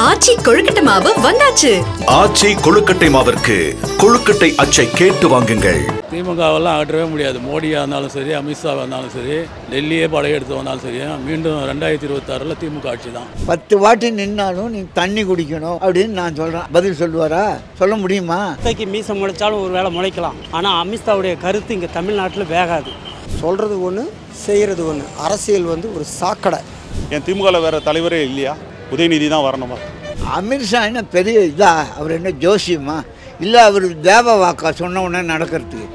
ஆச்சி கொழுக்கட்டை மாவு வந்தாச்சு. ஆச்சி கொழுக்கட்டை மாவிற்கு கொழுக்கட்டை அச்சை கேட்டு வாங்குங்கள். திமுகவெல்லாம் அகற்றவே முடியாது. மோடியாக இருந்தாலும் சரி, அமித்ஷாவாக இருந்தாலும் சரி, டெல்லியே படையெடுத்து வந்தாலும் சரி, மீண்டும் 2026 திமுக ஆட்சி தான். 10 வாட்டி நின்னாலும் நீ தண்ணி குடிக்கணும் அப்படின்னு நான் சொல்கிறேன். பதில் சொல்லுவாரா? சொல்ல முடியுமா? அத்தைக்கு மீசம் முளைச்சாலும் ஒரு வேளை முளைக்கலாம். ஆனால் அமித்ஷாவுடைய கருத்து இங்கே தமிழ்நாட்டில் வேகாது. சொல்கிறது ஒன்று, செய்கிறது ஒன்று. அரசியல் ஒரு சாக்கடை. என் திமுகவில் வேறு தலைவரே இல்லையா? உதயநிதி தான் வரணுமா? அமித்ஷா என்ன பெரிய இதா? அவர் என்ன ஜோசியமா? இல்லை அவர் தேவ வாக்கா சொன்ன உடனே நடக்கிறதுக்கு?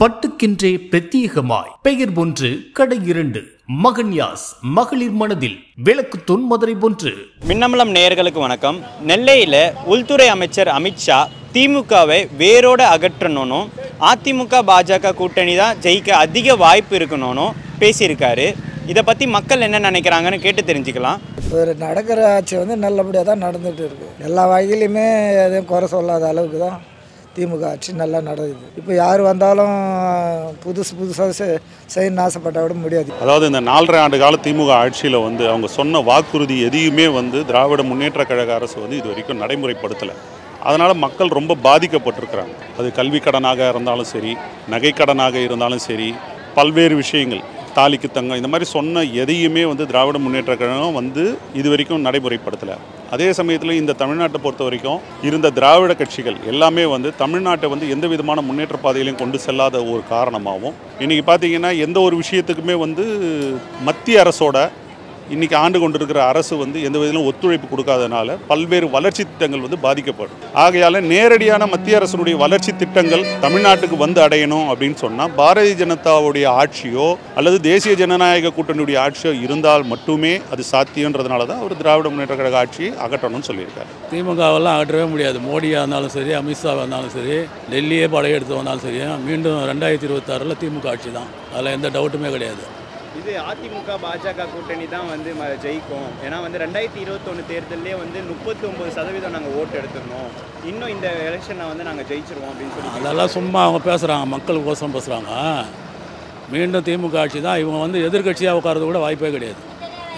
பட்டுக்கென்றே பிரத்யேகமாய் பெயர் ஒன்று கடை 2 மகன்யாஸ் மகளிர் மனதில் விளக்கு தொன்மதுரை ஒன்று. மின்னமலம் நேயர்களுக்கு வணக்கம். நெல்லையில் உள்துறை அமைச்சர் அமித்ஷா திமுகவை வேரோட அகற்றணும், அதிமுக பாஜக கூட்டணி தான் ஜெயிக்க அதிக வாய்ப்பு இருக்கணும்னு பேசியிருக்காரு. இதை பற்றி மக்கள் என்ன நினைக்கிறாங்கன்னு கேட்டு தெரிஞ்சுக்கலாம். ஒரு நடக்கிற ஆட்சி நல்லபடியாக தான் நடந்துகிட்டு இருக்குது. எல்லா வகையிலையுமே எதுவும் குறை சொல்லாத அளவுக்கு தான் திமுக ஆட்சி நல்லா நடக்குது. இப்போ யார் வந்தாலும் புதுசாக செய்யணும்னு ஆசைப்பட்டால் விட முடியாது. அதாவது இந்த 4.5 ஆண்டு கால திமுக ஆட்சியில் அவங்க சொன்ன வாக்குறுதி எதையுமே திராவிட முன்னேற்ற கழக அரசு இது வரைக்கும் நடைமுறைப்படுத்தலை. அதனால் மக்கள் ரொம்ப பாதிக்கப்பட்டிருக்கிறாங்க. அது கல்வி கடனாக இருந்தாலும் சரி, நகை கடனாக இருந்தாலும் சரி, பல்வேறு விஷயங்கள், தாலிக்கு தங்கம், இந்த மாதிரி சொன்ன எதையுமே திராவிட முன்னேற்ற கழகம் இது வரைக்கும் நடைமுறைப்படுத்தலை. அதே சமயத்தில் இந்த தமிழ்நாட்டை பொறுத்த வரைக்கும் இருந்த திராவிட கட்சிகள் எல்லாமே தமிழ்நாட்டை எந்த விதமான முன்னேற்ற பாதையிலையும் கொண்டு செல்லாத ஒரு காரணமாகவும், இன்றைக்கி பார்த்திங்கன்னா எந்த ஒரு விஷயத்துக்குமே மத்திய அரசோட இன்றைக்கி ஆண்டு கொண்டிருக்கிற அரசு எந்த விதத்திலும் ஒத்துழைப்பு கொடுக்காதனால பல்வேறு வளர்ச்சி திட்டங்கள் பாதிக்கப்படும். ஆகையால் நேரடியான மத்திய அரசுடைய வளர்ச்சி திட்டங்கள் தமிழ்நாட்டுக்கு அடையணும் அப்படின்னு சொன்னால் பாரதிய ஜனதாவுடைய ஆட்சியோ அல்லது தேசிய ஜனநாயக கூட்டணியுடைய ஆட்சியோ இருந்தால் மட்டுமே அது சாத்தியன்றதுனால தான் அவர் திராவிட முன்னேற்ற கழக ஆட்சியை அகற்றணும்னு சொல்லியிருக்காரு. திமுகவெல்லாம் அகற்றவே முடியாது. மோடியாக இருந்தாலும் சரி, அமித்ஷாவாக இருந்தாலும் சரி, டெல்லியே படையெடுத்து வந்தாலும் சரி, மீண்டும் 2026 திமுக ஆட்சி தான். அதில் எந்த டவுட்டுமே கிடையாது. இது அதிமுக பாஜக கூட்டணி தான் ஜெயிக்கும். ஏன்னா 2021 தேர்தலே 39% நாங்கள் ஓட்டு எடுத்துருந்தோம். இன்னும் இந்த எலெக்ஷனை நாங்கள் ஜெயிச்சிருவோம் அப்படின்னு சொல்லி அதெல்லாம் சும்மா அவங்க பேசுகிறாங்க, மக்களுக்கு கோசம் பேசுகிறாங்க. மீண்டும் திமுக ஆட்சி தான். இவங்க எதிர்கட்சியாக உட்காரது கூட வாய்ப்பே கிடையாது.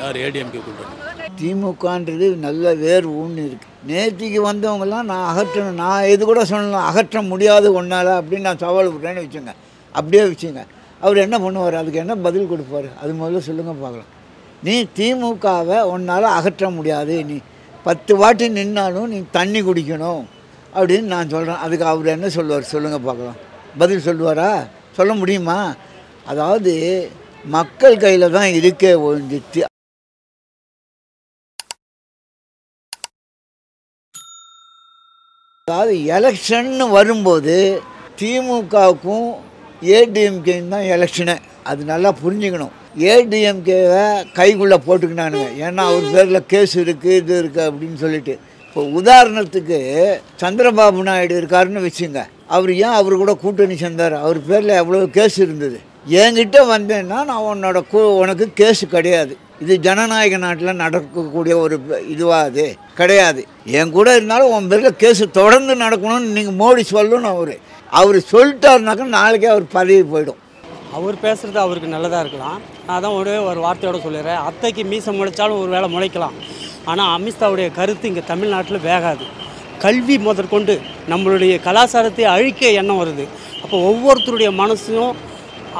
யார்? ஏடிஎம்கே கூட்டணி. திமுகன்றது நல்ல வேறு ஒன்று இருக்குது. நேற்றுக்கு வந்தவங்கெல்லாம் நான் அகற்றணும், நான் இது கூட சொல்லலாம், அகற்ற முடியாது ஒன்றால் அப்படின்னு நான் சவால் விட்றேன்னு வச்சுங்க. அப்படியே வச்சுங்க. அவர் என்ன பண்ணுவார்? அதுக்கு என்ன பதில் கொடுப்பார்? அது முதல்ல சொல்லுங்கள் பார்க்கலாம். நீ திமுகவை உன்னால் அகற்ற முடியாது, நீ 10 வாட்டி நின்னாலும் நீ தண்ணி குடிக்கணும் அப்படின்னு நான் சொல்கிறேன். அதுக்கு அவர் என்ன சொல்லுவார்? சொல்லுங்கள் பார்க்கலாம். பதில் சொல்லுவாரா? சொல்ல முடியுமா? அதாவது மக்கள் கையில் தான் இருக்கே ஒழிஞ்சிச்சு. அதாவது எலெக்ஷன்னு வரும்போது திமுகவுக்கும் ஏடிஎம்கேன்னு தான் எலெக்ஷனு. அது நல்லா புரிஞ்சுக்கணும். ஏடிஎம்கேவை கைக்குள்ளே போட்டுக்கினானுங்க. ஏன்னா அவர் பேரில் கேஸ் இருக்குது, இது இருக்குது அப்படின்னு சொல்லிட்டு. இப்போ உதாரணத்துக்கு சந்திரபாபு நாயுடு இருக்காருன்னு வச்சுங்க. அவர் ஏன் அவர் கூட கூட்டணி சேர்ந்தார்? அவர் பேரில் எவ்வளோ கேஸ் இருந்தது. என்கிட்ட வந்தேன்னா நான் உனக்கு கேஸு கிடையாது. இது ஜனநாயக நாட்டில் நடக்கக்கூடிய ஒரு இதுவாக அது கிடையாது. என் கூட இருந்தாலும் உன் பேரில் கேஸு தொடர்ந்து நடக்கணும்னு நீங்கள் மோடி சொல்லணும். அவர் சொல்லிட்டாருனாக்கா நாளைக்கே அவர் பதவி போயிடும். அவர் பேசுகிறது அவருக்கு நல்லதாக இருக்கலாம். நான் தான் ஒரே ஒரு வார்த்தையோடு சொல்லிடுறேன். அத்தைக்கு மீசம் முளைச்சாலும் ஒரு வேளை முளைக்கலாம். ஆனால் அமித்ஷாவுடைய கருத்து இங்கே தமிழ்நாட்டில் வேகாது. கல்வி முதற்கொண்டு நம்மளுடைய கலாச்சாரத்தை அழிக்க எண்ணம் வருது. அப்போ ஒவ்வொருத்தருடைய மனசும்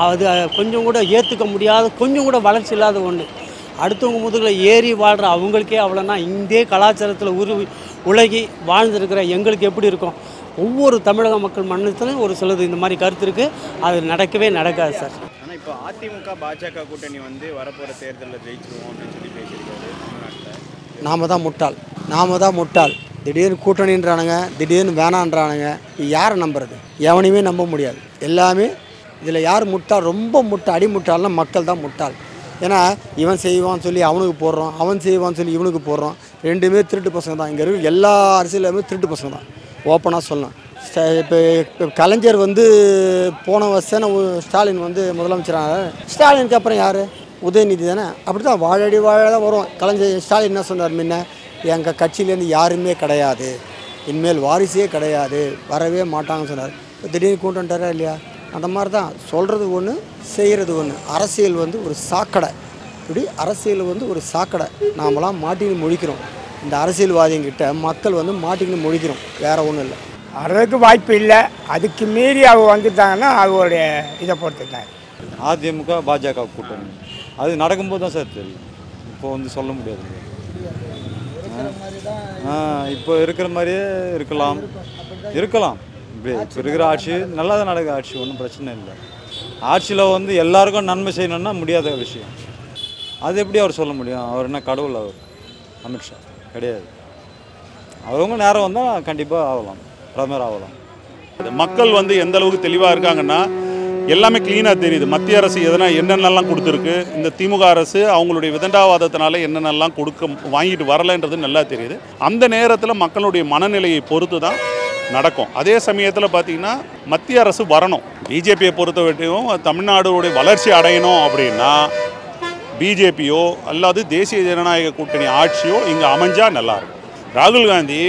அது கொஞ்சம் கூட ஏற்றுக்க முடியாத, கொஞ்சம் கூட வளர்ச்சி இல்லாத ஒன்று. அடுத்தவங்க முதுகில் ஏறி வாழ்கிற அவங்களுக்கே அவ்வளோனா இந்த கலாச்சாரத்தில் உலகி வாழ்ந்துருக்கிற எங்களுக்கு எப்படி இருக்கும்? ஒவ்வொரு தமிழக மக்கள் மன்னத்திலும் ஒரு சிலது இந்த மாதிரி கருத்து இருக்குது. அது நடக்கவே நடக்காது சார். ஆனால் இப்போ அதிமுக பாஜக கூட்டணி வரப்போகிற தேர்தலில் ஜெயிச்சிருவோம் அப்படின்னு சொல்லி பேசியிருக்காரு தமிழ்நாட்டில். நாம தான் முட்டாள். திடீர்னு கூட்டணின்றானுங்க, திடீர்னு வேணான்றானுங்க. யாரை நம்புறது? எவனையுமே நம்ப முடியாது. எல்லாமே இதில் யார் முட்டாள்? ரொம்ப அடிமுட்டாள்னா மக்கள் தான் முட்டாள். ஏன்னா இவன் செய்வான்னு சொல்லி அவனுக்கு போடுறோம், அவன் செய்வான்னு சொல்லி இவனுக்கு போடுறோம். ரெண்டுமே திருட்டு பசங்க தான். இங்கே இருக்கிற எல்லா அரசியலுமே திருட்டு பசங்க தான், ஓப்பனாக சொல்லலாம். இப்போ கலைஞர் போன வருஷம் ஸ்டாலின் முதலமைச்சராக. ஸ்டாலினுக்கு அப்புறம் யார்? உதயநிதி தானே. அப்படி தான் வாழ தான் வரும். கலைஞர் ஸ்டாலின் என்ன சொன்னார்? முன்ன எங்கள் கட்சியிலேருந்து யாருமே கிடையாது, இனிமேல் வாரிசே கிடையாது, வரவே மாட்டாங்கன்னு சொன்னார். திடீர்னு கூட்டு வந்துட்டாரா இல்லையா? அந்த மாதிரி தான் சொல்கிறது ஒன்று, செய்கிறது ஒன்று. அரசியல் ஒரு சாக்கடை. இப்படி அரசியல் வந்து ஒரு சாக்கடை. நாமெல்லாம் மாட்டின்னு முழிக்கிறோம். இந்த அரசியல்வாதிகிட்ட மக்கள் வந்து மாட்டின்னு முழிக்கிறோம், வேறு ஒன்றும் இல்லை. வர்றதுக்கு வாய்ப்பு இல்லை. அதுக்கு மீறி அவங்க வந்துட்டாங்கன்னா அவங்களுடைய இதை பொறுத்து தான். அதிமுக பாஜக கூட்டணி அது நடக்கும்போது தான் சார் தெரியும். இப்போ வந்து சொல்ல முடியாது. இப்போ இருக்கிற மாதிரியே இருக்கலாம். இப்போ இருக்கிற ஆட்சி நல்லா தான் நடக்குது. ஆட்சி ஒன்றும் பிரச்சனை இல்லை. ஆட்சியில் வந்து எல்லாருக்கும் நன்மை செய்யணும்னா முடியாத விஷயம். அது எப்படி அவர் சொல்ல முடியும்? அவர் என்ன கடவுள்? அவர் அமித்ஷா கிடையாது. அவங்க நேரம் வந்தால் கண்டிப்பாக ஆகலாம், பிரதமர் ஆகலாம். மக்கள் வந்து எந்த அளவுக்கு தெளிவாக இருக்காங்கன்னா எல்லாமே க்ளீனாக தெரியுது. மத்திய அரசு என்னென்னலாம் கொடுத்துருக்கு, இந்த திமுக அரசு அவங்களுடைய விதண்டாவாதத்தினால என்னென்னலாம் வாங்கிட்டு வரலைன்றது நல்லா தெரியுது. அந்த நேரத்தில் மக்களுடைய மனநிலையை பொறுத்து தான் நடக்கும். அதே சமயத்தில் பார்த்திங்கன்னா மத்திய அரசு வரணும். பிஜேபியை பொறுத்த வரைக்கும் தமிழ்நாடுடைய வளர்ச்சி அடையணும் அப்படின்னா பிஜேபியோ அல்லது தேசிய ஜனநாயக கூட்டணி ஆட்சியோ இங்கே அமைஞ்சால் நல்லாயிருக்கும். ராகுல் காந்தி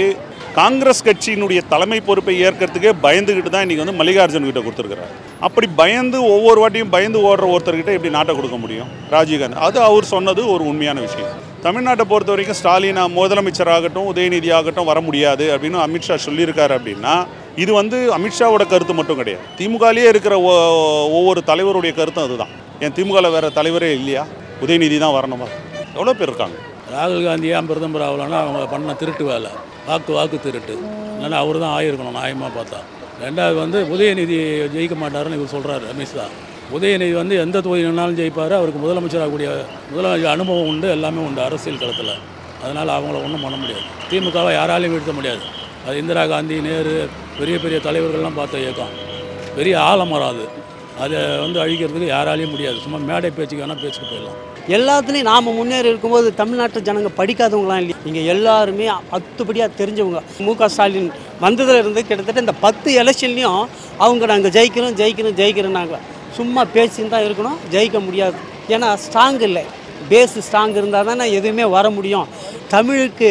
காங்கிரஸ் கட்சியினுடைய தலைமை பொறுப்பை ஏற்கிறதுக்கே பயந்துக்கிட்டு தான் இன்றைக்கி வந்து மல்லிகார்ஜுன் கிட்ட கொடுத்துருக்குறாரு. அப்படி பயந்து ஒவ்வொரு வாட்டியும் பயந்து ஓடுற ஒருத்தர்கிட்ட எப்படி நாட்டை கொடுக்க முடியும்? ராஜீவ்காந்தி அது அவர் சொன்னது ஒரு உண்மையான விஷயம். தமிழ்நாட்டை பொறுத்த வரைக்கும் ஸ்டாலின் முதலமைச்சராகட்டும் உதயநிதி ஆகட்டும் வர முடியாது அப்படின்னு அமித்ஷா சொல்லியிருக்காரு. அப்படின்னா இது வந்து அமித்ஷாவோட கருத்து மட்டும் கிடையாது, திமுகலேயே இருக்கிற ஒவ்வொரு தலைவருடைய கருத்தும் அதுதான். ஏன் திமுகவில் வேறு தலைவரே இல்லையா? உதயநிதி தான் வரணுமா? எவ்வளோ பேர் இருக்காங்க. ராகுல் காந்தி ஏன் பிரதமர் ஆகலைன்னா அவங்க பண்ண திருட்டு வேலை, வாக்கு திருட்டு. இல்லைன்னா அவர் தான் ஆகிருக்கணும் நியாயமாக பார்த்தா. ரெண்டாவது வந்து உதயநிதி ஜெயிக்க மாட்டாருன்னு இவர் சொல்கிறாரு அமித்ஷா. உதயநிதி வந்து எந்த தொகுதினாலும் ஜெயிப்பார். அவருக்கு முதலமைச்சராகக்கூடிய முதலமைச்சர் அனுபவம் உண்டு, எல்லாமே உண்டு அரசியல் களத்தில். அதனால் அவங்கள ஒன்றும் பண்ண முடியாது. திமுகவை யாராலையும் வீழ்த்த முடியாது. அது இந்திரா காந்தி, நேரு, பெரிய பெரிய தலைவர்கள்லாம் பார்த்த இயக்கம். பெரிய ஆழமரம் அது. அதை வந்து அழிக்கிறதுக்கு யாராலையும் முடியாது. சும்மா மேடை பேச்சுக்கு வேணால் பேச்சுக்கு போயிடலாம். எல்லாத்துலேயும் நாம் முன்னேறி இருக்கும்போது தமிழ்நாட்டு ஜனங்க படிக்காதவங்களாம் இல்லை. இங்கே எல்லாருமே அத்துப்படியாக தெரிஞ்சவங்க. முக ஸ்டாலின் வந்ததில் இருந்து கிட்டத்தட்ட இந்த 10 எலெக்ஷன்லேயும் அவங்க நாங்கள் ஜெயிக்கிறோம் சும்மா பேசின்னு தான் இருக்கணும், ஜெயிக்க முடியாது. ஏன்னா ஸ்ட்ராங் இல்லை, பேஸு ஸ்ட்ராங் இருந்தால் தானே எதுவுமே வர முடியும். தமிழுக்கு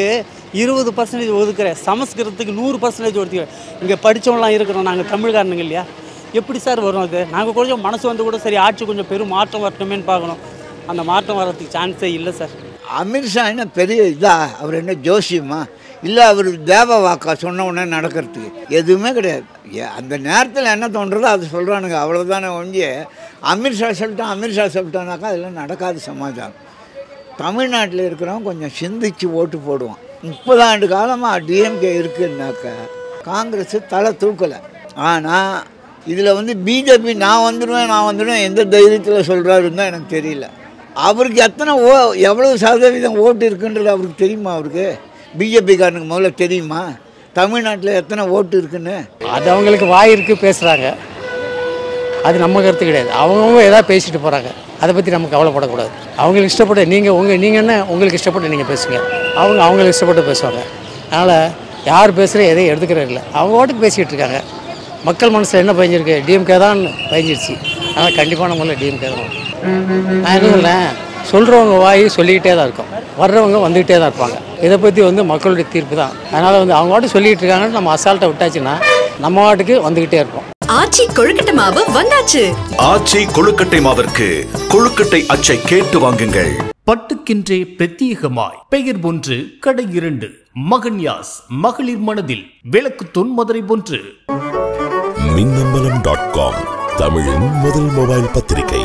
20% ஒதுக்குறேன், சமஸ்கிருதத்துக்கு 100% ஒதுக்கிறேன். இங்கே படித்தவங்களாம் இருக்கிறோம் நாங்கள் தமிழ்காரனுங்க இல்லையா? எப்படி சார் வரும் அது? நாங்கள் கொஞ்சம் மனசு வந்து கூட சரி ஆட்சி கொஞ்சம் பெரும் மாற்றம் வரட்டுமேன்னு பார்க்கணும். அந்த மாற்றம் வர்றதுக்கு சான்ஸே இல்லை சார். அமித்ஷா என்ன பெரிய இதா? அவர் என்ன ஜோசியமா? இல்லை அவர் தேவ வாக்கா சொன்ன உடனே நடக்கிறதுக்கு எதுவுமே கிடையாது. அந்த நேரத்தில் என்ன தோன்றதோ அதை சொல்கிறானுங்க, அவ்வளோதானே ஒழிய அமித்ஷா சொல்லிட்டானாக்கா அதெல்லாம் நடக்காது சமாச்சாரம். தமிழ்நாட்டில் இருக்கிறவங்க கொஞ்சம் சிந்திச்சு ஓட்டு போடுவான். 30 ஆண்டு காலமாக டிஎம்கே இருக்குன்னாக்கா காங்கிரஸ் தலை தூக்கலை. ஆனால் இதில் வந்து பிஜேபி நான் வந்துடுவேன் எந்த தைரியத்தில் சொல்கிறாருன்னு தான் எனக்கு தெரியல. அவருக்கு எவ்வளவு சதவீதம் ஓட்டு இருக்குன்றது அவருக்கு தெரியுமா? அவருக்கு பிஜேபிக்காரனுக்கு முதல்ல தெரியுமா தமிழ்நாட்டில் எத்தனை ஓட்டு இருக்குன்னு? அது அவங்களுக்கு வாய் இருக்குது, பேசுகிறாங்க. அது நம்ம கருத்து கிடையாது. அவங்கவுங்க ஏதாவது பேசிட்டு போகிறாங்க, அதை பற்றி நம்ம கவலைப்படக்கூடாது. அவங்களுக்கு இஷ்டப்பட்டு நீங்கள் என்ன உங்களுக்கு இஷ்டப்பட்டு நீங்கள் பேசுங்க, அவங்களுக்கு இஷ்டப்பட்டு பேசுவாங்க. அதனால் யார் பேசுகிற எதையும் எடுத்துக்கிறது இல்லை. அவங்க ஓட்டுக்கு பேசிக்கிட்டு இருக்காங்க. மக்கள் மனசில் என்ன பயஞ்சிருக்கு? டிஎம்கே தான் பயஞ்சிருச்சு. அதனால் கண்டிப்பான முறையில் டிஎம்கே தான். நான் எதுவும் இல்லை, சொல்கிறவங்க வாய் சொல்லிக்கிட்டே தான் இருக்கும், வர்றவங்க வந்துக்கிட்டே தான் இருப்பாங்க. இதை பற்றி வந்து மக்களுடைய தீர்ப்பு தான். அதனால் வந்து அவங்க வாட்டு சொல்லிகிட்டு இருக்காங்கன்னு நம்ம அசால்ட்டை விட்டாச்சுன்னா நம்ம வாட்டுக்கு வந்துக்கிட்டே இருப்போம். ஆச்சி கொழுக்கட்டை மாவு வந்தாச்சு. ஆச்சி கொழுக்கட்டை மாவிற்கு கொழுக்கட்டை அச்சை கேட்டு வாங்குங்கள். பட்டுக்கென்றே பிரத்யேகமாய் பெயர் 1 கடை 2 மகன்யாஸ் மகளிர் மனதில் விளக்குத்தூண் மதுரை 1. மின்னம்பலம்.com தமிழின் முதல் மொபைல் பத்திரிகை.